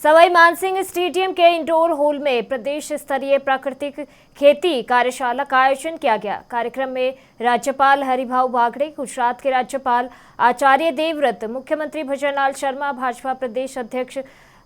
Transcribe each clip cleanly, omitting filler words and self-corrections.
Sawai Mansingh stadium के indoor hall में प्रदेश स्तरीय प्राकृतिक खेती कार्यशाला का आयोजन किया गया। कार्यक्रम में राज्यपाल हरिभाऊ बागड़े, गुजरात के राज्यपाल आचार्य देवव्रत, मुख्यमंत्री भजनलाल शर्मा, भाजपा प्रदेश अध्यक्ष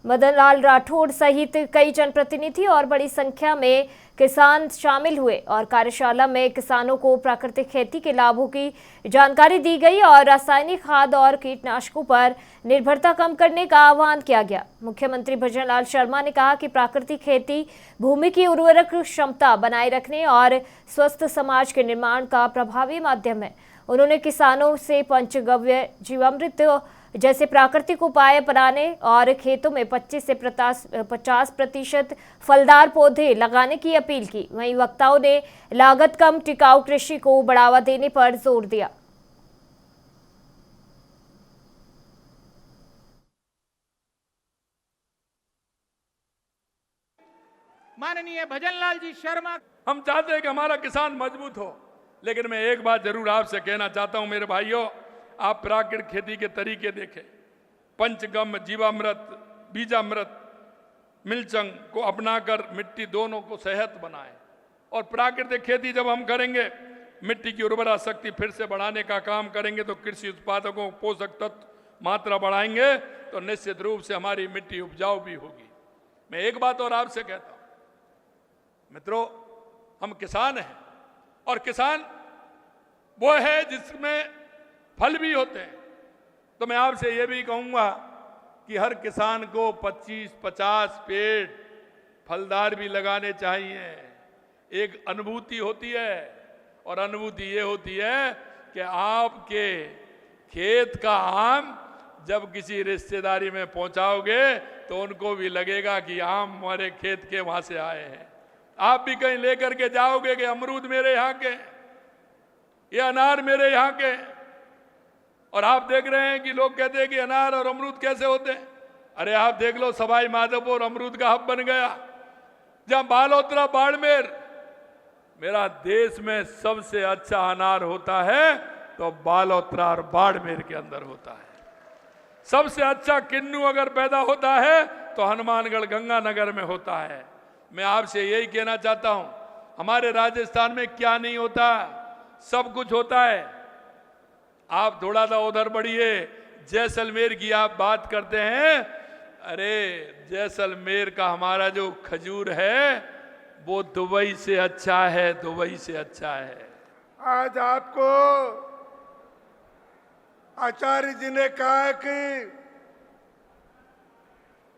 मदन लाल राठौड़ सहित कई जनप्रतिनिधि और बड़ी संख्या में किसान शामिल हुए और कार्यशाला में किसानों को प्राकृतिक खेती के लाभों की जानकारी दी गई और रासायनिक खाद और कीटनाशकों पर निर्भरता कम करने का आह्वान किया गया। मुख्यमंत्री भजनलाल शर्मा ने कहा कि प्राकृतिक खेती भूमि की उर्वरक क्षमता बनाए रखने और स्वस्थ समाज के निर्माण का प्रभावी माध्यम है। उन्होंने किसानों से पंचगव्य, जीवामृत जैसे प्राकृतिक उपाय अपनाने और खेतों में 25 से 50% फलदार पौधे लगाने की अपील की। वहीं वक्ताओं ने लागत कम टिकाऊ कृषि को बढ़ावा देने पर जोर दिया। माननीय भजनलाल जी शर्मा, हम चाहते हैं कि हमारा किसान मजबूत हो, लेकिन मैं एक बात जरूर आपसे कहना चाहता हूं मेरे भाइयों, आप प्राकृतिक खेती के तरीके देखें। पंचगव्य, जीवामृत, बीजामृत, मिलचंग को अपनाकर मिट्टी दोनों को सेहत बनाएं। और प्राकृतिक खेती जब हम करेंगे, मिट्टी की उर्वरा शक्ति फिर से बढ़ाने का काम करेंगे, तो कृषि उत्पादकों पोषक तत्व मात्रा बढ़ाएंगे तो निश्चित रूप से हमारी मिट्टी उपजाऊ भी होगी। मैं एक बात और आपसे कहता हूं मित्रों, हम किसान हैं और किसान वो है जिसमें फल भी होते हैं। तो मैं आपसे ये भी कहूंगा कि हर किसान को 25-50 पेड़ फलदार भी लगाने चाहिए। एक अनुभूति होती है और अनुभूति ये होती है कि आपके खेत का आम जब किसी रिश्तेदारी में पहुंचाओगे तो उनको भी लगेगा कि आम हमारे खेत के वहां से आए हैं। आप भी कहीं लेकर के जाओगे कि अमरूद मेरे यहाँ के, ये अनार मेरे यहाँ के, और आप देख रहे हैं कि लोग कहते हैं कि अनार और अमरूद कैसे होते हैं। अरे आप देख लो, सवाई माधोपुर अमरूद का हब बन गया। जहां बालोतरा, बाड़मेर, मेरा देश में सबसे अच्छा अनार होता है तो बालोतरा और बाड़मेर के अंदर होता है। सबसे अच्छा किन्नू अगर पैदा होता है तो हनुमानगढ़, गंगानगर में होता है। मैं आपसे यही कहना चाहता हूं, हमारे राजस्थान में क्या नहीं होता, सब कुछ होता है। आप थोड़ा सा उधर बढ़िए, जैसलमेर की आप बात करते हैं। अरे जैसलमेर का हमारा जो खजूर है वो दुबई से अच्छा है, दुबई से अच्छा है। आज आपको आचार्य जी ने कहा है कि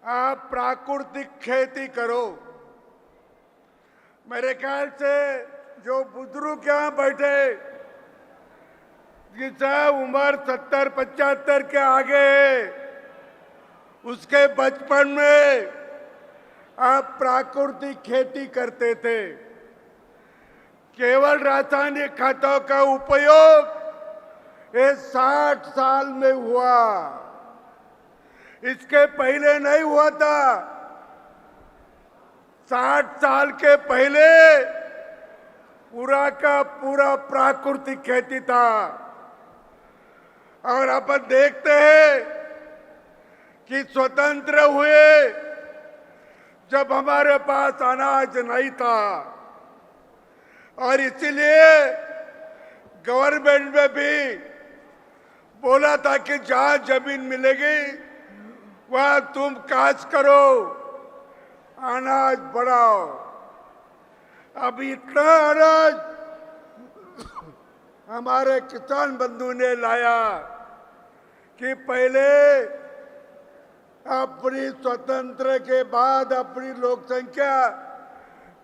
आप प्राकृतिक खेती करो। मेरे ख्याल से जो बुजुर्ग यहाँ बैठे जिसका उम्र 70-75 के आगे है, उसके बचपन में आप प्राकृतिक खेती करते थे। केवल रासायनिक खादों का उपयोग ये 60 साल में हुआ, इसके पहले नहीं हुआ था। 60 साल के पहले पूरा का पूरा प्राकृतिक खेती था। और अपन देखते हैं कि स्वतंत्र हुए जब हमारे पास अनाज नहीं था, और इसीलिए गवर्नमेंट में भी बोला था कि जहां जमीन मिलेगी वहां तुम काश्त करो, अनाज बढ़ाओ। अब इतना अनाज हमारे किसान बंधु ने लाया कि पहले अपनी स्वतंत्र के बाद अपनी लोक संख्या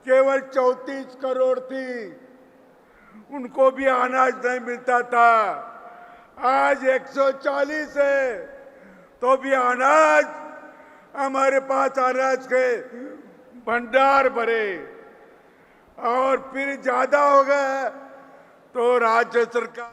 केवल 34 करोड़ थी, उनको भी अनाज नहीं मिलता था। आज 140 है तो भी अनाज, हमारे पास अनाज के भंडार भरे, और फिर ज्यादा हो गया तो राज्य सरकार।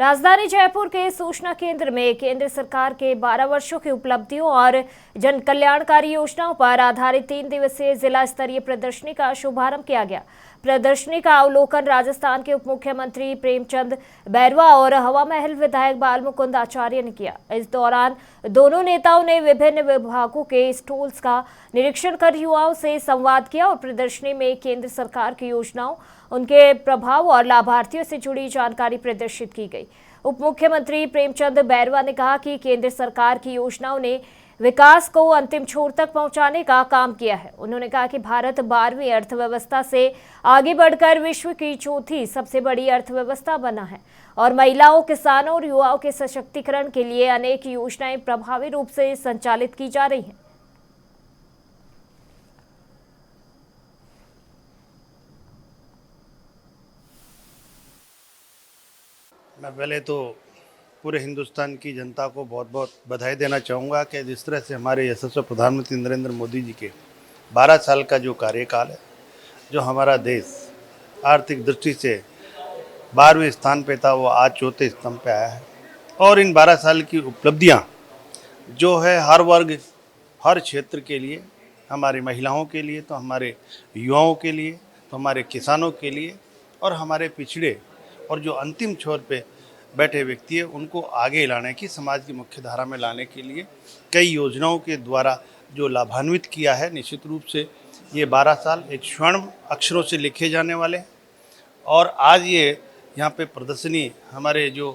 राजधानी जयपुर के सूचना केंद्र में केंद्र सरकार के 12 वर्षों की उपलब्धियों और जन कल्याणकारी योजनाओं पर आधारित 3 दिवसीय जिला स्तरीय प्रदर्शनी का शुभारंभ किया गया। प्रदर्शनी का अवलोकन राजस्थान के उप मुख्यमंत्री प्रेमचंद बैरवा और हवा महल विधायक बाल मुकुंद आचार्य ने किया। इस दौरान दोनों नेताओं ने विभिन्न विभागों के स्टॉल्स का निरीक्षण कर युवाओं से संवाद किया और प्रदर्शनी में केंद्र सरकार की योजनाओं, उनके प्रभाव और लाभार्थियों से जुड़ी जानकारी प्रदर्शित की गई। उप मुख्यमंत्री प्रेमचंद बैरवा ने कहा कि केंद्र सरकार की योजनाओं ने विकास को अंतिम छोर तक पहुंचाने का काम किया है। उन्होंने कहा कि भारत 12वीं अर्थव्यवस्था से आगे बढ़कर विश्व की चौथी सबसे बड़ी अर्थव्यवस्था बना है और महिलाओं, किसानों और युवाओं के सशक्तिकरण के लिए अनेक योजनाएं प्रभावी रूप से संचालित की जा रही हैं। मैं पहले तो पूरे हिंदुस्तान की जनता को बहुत बहुत बधाई देना चाहूँगा कि जिस तरह से हमारे यशस्वी प्रधानमंत्री नरेंद्र मोदी जी के 12 साल का जो कार्यकाल है, जो हमारा देश आर्थिक दृष्टि से 12वें स्थान पे था, वो आज चौथे स्थान पे आया है। और इन 12 साल की उपलब्धियाँ जो है हर वर्ग, हर क्षेत्र के लिए, हमारी महिलाओं के लिए, तो हमारे युवाओं के लिए, तो हमारे किसानों के लिए और हमारे पिछड़े और जो अंतिम छोर पे बैठे व्यक्ति है, उनको आगे लाने की, समाज की मुख्य धारा में लाने के लिए कई योजनाओं के द्वारा जो लाभान्वित किया है। निश्चित रूप से ये 12 साल एक स्वर्ण अक्षरों से लिखे जाने वाले हैं। और आज ये यहाँ पे प्रदर्शनी हमारे जो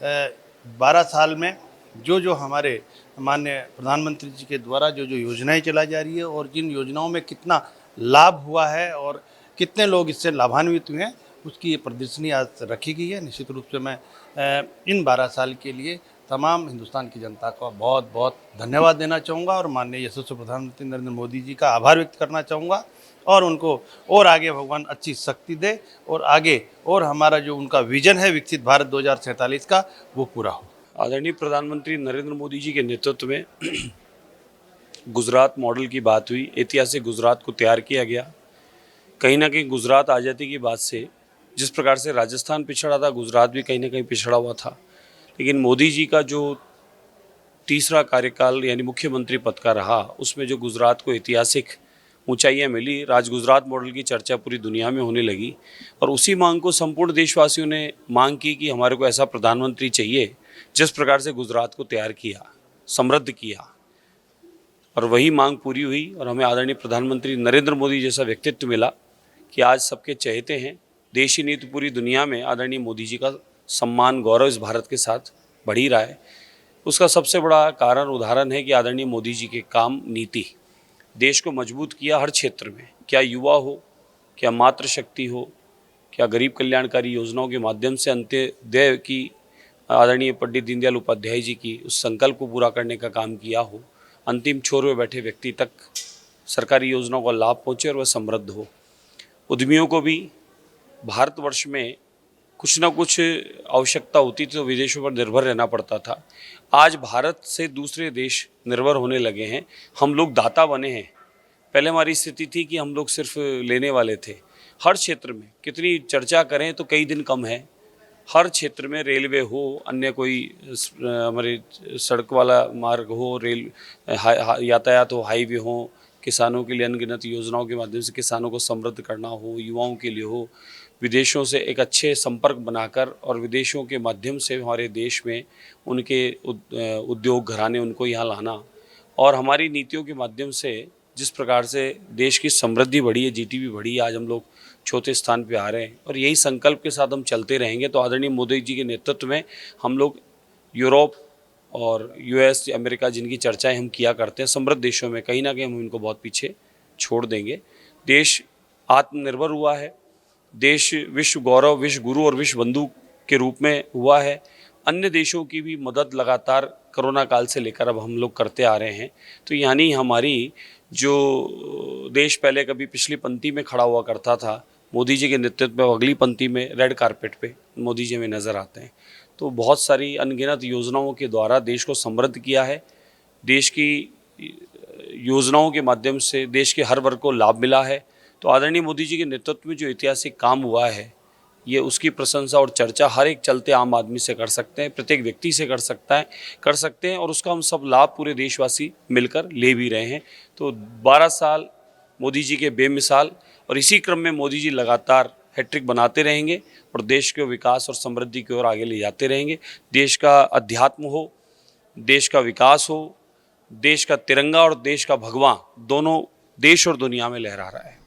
12 साल में जो हमारे माननीय प्रधानमंत्री जी के द्वारा जो योजनाएं चलाई जा रही है और जिन योजनाओं में कितना लाभ हुआ है और कितने लोग इससे लाभान्वित हुए हैं, उसकी ये प्रदर्शनी आज रखी गई है। निश्चित रूप से मैं इन 12 साल के लिए तमाम हिंदुस्तान की जनता को बहुत बहुत धन्यवाद देना चाहूँगा और माननीय यशस्वी प्रधानमंत्री नरेंद्र मोदी जी का आभार व्यक्त करना चाहूँगा और उनको और आगे भगवान अच्छी शक्ति दे और आगे और हमारा जो उनका विजन है विकसित भारत 2047 का, वो पूरा हो। आदरणीय प्रधानमंत्री नरेंद्र मोदी जी के नेतृत्व में गुजरात मॉडल की बात हुई, ऐतिहासिक गुजरात को तैयार किया गया। कहीं ना कहीं गुजरात आज़ादी की बात से जिस प्रकार से राजस्थान पिछड़ा था, गुजरात भी कहीं ना कहीं पिछड़ा हुआ था। लेकिन मोदी जी का जो तीसरा कार्यकाल यानी मुख्यमंत्री पद का रहा, उसमें जो गुजरात को ऐतिहासिक ऊंचाइयां मिली, राज गुजरात मॉडल की चर्चा पूरी दुनिया में होने लगी और उसी मांग को संपूर्ण देशवासियों ने मांग की कि हमारे को ऐसा प्रधानमंत्री चाहिए जिस प्रकार से गुजरात को तैयार किया, समृद्ध किया, और वही मांग पूरी हुई और हमें आदरणीय प्रधानमंत्री नरेंद्र मोदी जैसा व्यक्तित्व मिला कि आज सबके चहेते हैं। देश ही नहीं तो पूरी दुनिया में आदरणीय मोदी जी का सम्मान, गौरव इस भारत के साथ बढ़ ही रहा है। उसका सबसे बड़ा कारण, उदाहरण है कि आदरणीय मोदी जी के काम, नीति देश को मजबूत किया हर क्षेत्र में। क्या युवा हो, क्या मातृशक्ति हो, क्या गरीब कल्याणकारी योजनाओं के माध्यम से अंत्योदय की आदरणीय पंडित दीनदयाल उपाध्याय जी की उस संकल्प को पूरा करने का काम किया हो, अंतिम छोर में बैठे व्यक्ति तक सरकारी योजनाओं का लाभ पहुँचे और वह समृद्ध हो। उद्यमियों को भी भारतवर्ष में कुछ ना कुछ आवश्यकता होती थी तो विदेशों पर निर्भर रहना पड़ता था। आज भारत से दूसरे देश निर्भर होने लगे हैं, हम लोग दाता बने हैं। पहले हमारी स्थिति थी कि हम लोग सिर्फ लेने वाले थे। हर क्षेत्र में कितनी चर्चा करें तो कई दिन कम है। हर क्षेत्र में, रेलवे हो, अन्य कोई हमारे सड़क वाला मार्ग हो, रेल यातायात हो, हाईवे हो, किसानों के लिए अनगिनत योजनाओं के माध्यम से किसानों को समृद्ध करना हो, युवाओं के लिए हो, विदेशों से एक अच्छे संपर्क बनाकर और विदेशों के माध्यम से हमारे देश में उनके उद्योग घराने, उनको यहाँ लाना, और हमारी नीतियों के माध्यम से जिस प्रकार से देश की समृद्धि बढ़ी है, जीडीपी बढ़ी है, आज हम लोग चौथे स्थान पे आ रहे हैं और यही संकल्प के साथ हम चलते रहेंगे। तो आदरणीय मोदी जी के नेतृत्व में हम लोग यूरोप और यूएस, अमेरिका, जिनकी चर्चाएं हम किया करते हैं, समृद्ध देशों में कहीं ना कहीं हम इनको बहुत पीछे छोड़ देंगे। देश आत्मनिर्भर हुआ है, देश विश्व गौरव, विश्व गुरु और विश्व बंधु के रूप में हुआ है। अन्य देशों की भी मदद लगातार कोरोना काल से लेकर अब हम लोग करते आ रहे हैं। तो यानी हमारी जो देश पहले कभी पिछली पंक्ति में खड़ा हुआ करता था, मोदी जी के नेतृत्व में अगली पंक्ति में रेड कारपेट पे मोदी जी हमें नज़र आते हैं। तो बहुत सारी अनगिनत योजनाओं के द्वारा देश को समृद्ध किया है। देश की योजनाओं के माध्यम से देश के हर वर्ग को लाभ मिला है। तो आदरणीय मोदी जी के नेतृत्व में जो ऐतिहासिक काम हुआ है, ये उसकी प्रशंसा और चर्चा हर एक चलते आम आदमी से कर सकते हैं, प्रत्येक व्यक्ति से कर सकते हैं और उसका हम सब लाभ पूरे देशवासी मिलकर ले भी रहे हैं। तो 12 साल मोदी जी के बेमिसाल और इसी क्रम में मोदी जी लगातार हैट्रिक बनाते रहेंगे और देश के विकास और समृद्धि की ओर आगे ले जाते रहेंगे। देश का अध्यात्म हो, देश का विकास हो, देश का तिरंगा और देश का भगवा दोनों देश और दुनिया में लहरा रहा है।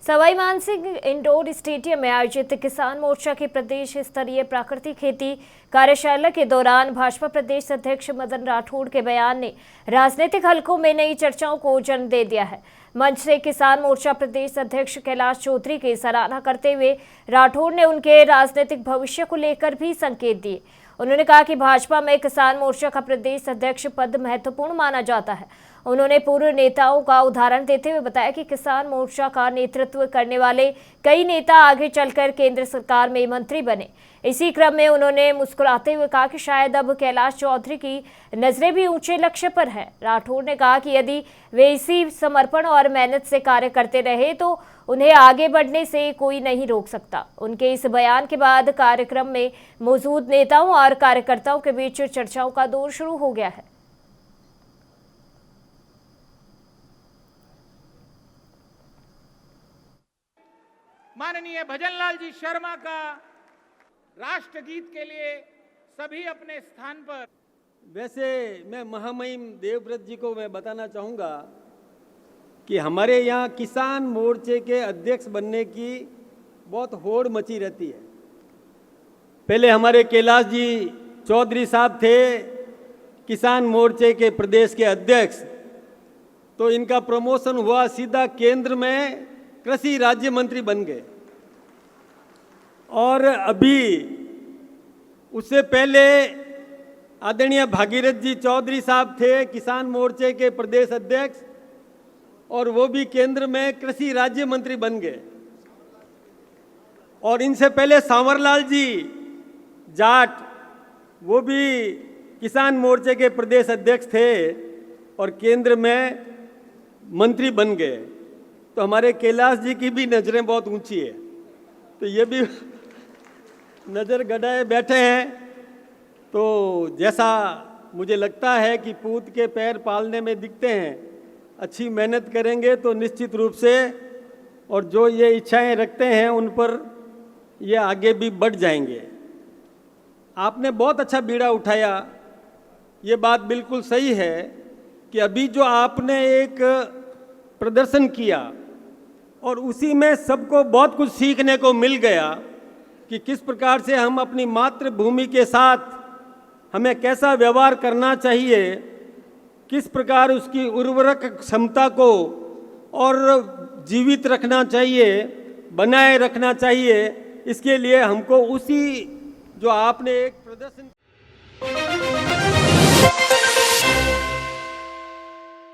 सवाई मानसिंह इंडोर स्टेडियम में आयोजित किसान मोर्चा की प्रदेश स्तरीय प्राकृतिक खेती कार्यशाला के दौरान भाजपा प्रदेश अध्यक्ष मदन राठौड़ के बयान ने राजनीतिक हलकों में नई चर्चाओं को जन्म दे दिया है। मंच से किसान मोर्चा प्रदेश अध्यक्ष कैलाश चौधरी की सराहना करते हुए राठौड़ ने उनके राजनीतिक भविष्य को लेकर भी संकेत दिए। उन्होंने कहा कि भाजपा में किसान मोर्चा का प्रदेश अध्यक्ष पद महत्वपूर्ण माना जाता है। उन्होंने पूर्व नेताओं का उदाहरण देते हुए बताया कि किसान मोर्चा का नेतृत्व करने वाले कई नेता आगे चलकर केंद्र सरकार में मंत्री बने। इसी क्रम में उन्होंने मुस्कुराते हुए कहा कि शायद अब कैलाश चौधरी की नजरें भी ऊंचे लक्ष्य पर हैं। राठौड़ ने कहा कि यदि वे इसी समर्पण और मेहनत से कार्य करते रहे तो उन्हें आगे बढ़ने से कोई नहीं रोक सकता। उनके इस बयान के बाद कार्यक्रम में मौजूद नेताओं और कार्यकर्ताओं के बीच चर्चाओं का दौर शुरू हो गया है। माननीय भजनलाल जी शर्मा का राष्ट्रगीत के लिए सभी अपने स्थान पर। वैसे मैं महामहिम देवव्रत जी को मैं बताना चाहूँगा कि हमारे यहाँ किसान मोर्चे के अध्यक्ष बनने की बहुत होड़ मची रहती है। पहले हमारे कैलाश जी चौधरी साहब थे किसान मोर्चे के प्रदेश के अध्यक्ष, तो इनका प्रमोशन हुआ, सीधा केंद्र में कृषि राज्य मंत्री बन गए। और अभी उससे पहले आदरणीय भागीरथ जी चौधरी साहब थे किसान मोर्चे के प्रदेश अध्यक्ष, और वो भी केंद्र में कृषि राज्य मंत्री बन गए। और इनसे पहले सांवरलाल जी जाट, वो भी किसान मोर्चे के प्रदेश अध्यक्ष थे और केंद्र में मंत्री बन गए। तो हमारे कैलाश जी की भी नज़रें बहुत ऊंची है, तो ये भी नज़र गड़ाए बैठे हैं। तो जैसा मुझे लगता है कि पूत के पैर पालने में दिखते हैं, अच्छी मेहनत करेंगे तो निश्चित रूप से, और जो ये इच्छाएं रखते हैं उन पर ये आगे भी बढ़ जाएंगे। आपने बहुत अच्छा बीड़ा उठाया, ये बात बिल्कुल सही है कि अभी जो आपने एक प्रदर्शन किया और उसी में सबको बहुत कुछ सीखने को मिल गया कि किस प्रकार से हम अपनी मातृभूमि के साथ हमें कैसा व्यवहार करना चाहिए, किस प्रकार उसकी उर्वरक क्षमता को और जीवित रखना चाहिए, बनाए रखना चाहिए। इसके लिए हमको उसी जो आपने एक प्रदर्शन